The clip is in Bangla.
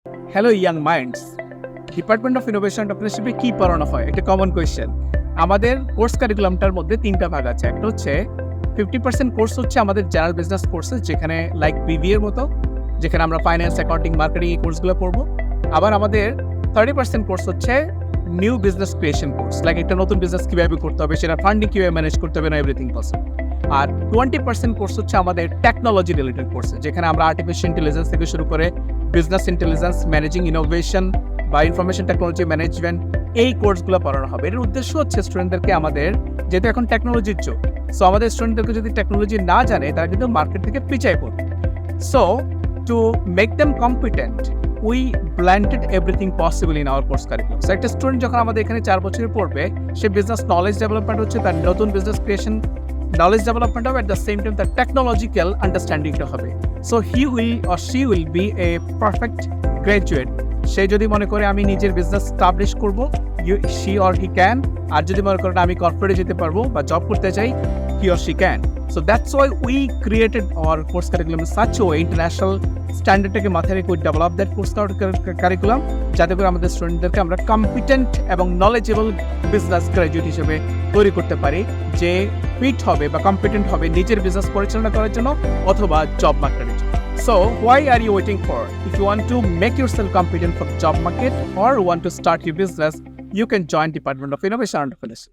Hello young minds, department of innovation এন্টারপ্রেনারশিপে কি পড়ানো হয়? একটা কমন কোয়েশ্চেন। আমাদের কোর্স কারিকুলামটার মধ্যে 3টা ভাগ আছে। একটা হচ্ছে 50% কোর্স হচ্ছে আমাদের জেনারেল বিজনেস কোর্সেস, যেখানে লাইক বিবিএ এর মতো, যেখানে আমরা ফাইন্যান্স, অ্যাকাউন্টিং, মার্কেটিং এই কোর্সগুলো পড়বো। আবার আমাদের 30% কোর্স হচ্ছে new business creation course, like একটা নতুন বিজনেস কিভাবে করতে হবে, সেটা ফান্ডিং কিভাবে ম্যানেজ করতে হবে, না এভরিথিং পসিবল। আর 20% কোর্স হচ্ছে আমাদের টেকনোলজি রিলেটেড কোর্স, যেখানে আমরা আর্টিফিশিয়াল ইন্টেলিজেন্স থেকে শুরু করে বিজনেস ইন্টেলিজেন্স, ম্যানেজিং ইনোভেশন বা ইনফরমেশন টেকনোলজি ম্যানেজমেন্ট এই কোর্সগুলো পড়ানো হবে। এর উদ্দেশ্য হচ্ছে স্টুডেন্টদেরকে, আমাদের যেহেতু এখন টেকনোলজির যুগ, সো আমাদের স্টুডেন্টদেরকে যদি টেকনোলজি না জানে, তারা কিন্তু মার্কেট থেকে পিছায় পড়বে। So to make them competent, we blended everything possible in our course curriculum. So একটা স্টুডেন্ট যখন আমাদের এখানে 4 বছরে পড়বে, সে বিজনেস নলেজ ডেভেলপমেন্ট হচ্ছে, তার নতুন বিজনেস ক্রিয়েশন knowledge development হবে, at the same time the technological understanding টা হবে। So he will or she will be a perfect graduate। সে যদি মনে করে আমি নিজের বিজনেস স্টাবলিশ করব, she or he can। আর যদি মনে করেন আমি কর্পোরেটে যেতে পারবো বা জব করতে চাই, he or she can। So that's why we created our course curriculum in such a way, international স্ট্যান্ডার্ডটাকে মাথায় রেখে ডেভেলপ দ্যাট কোর্স কারিকুলাম, যাতে করে আমাদের স্টুডেন্টদেরকে আমরা কম্পিটেন্ট এবং নলেজেবল বিজনেস গ্র্যাজুয়েট হিসেবে তৈরি করতে পারি, যে ফিট হবে বা কম্পিটেন্ট হবে নিজের বিজনেস পরিচালনা করার জন্য অথবা জব মার্কেটের জন্য। So why are you waiting for? If you want to make yourself competent for the job market or want to start your business, you can join Department of Innovation and Entrepreneurship.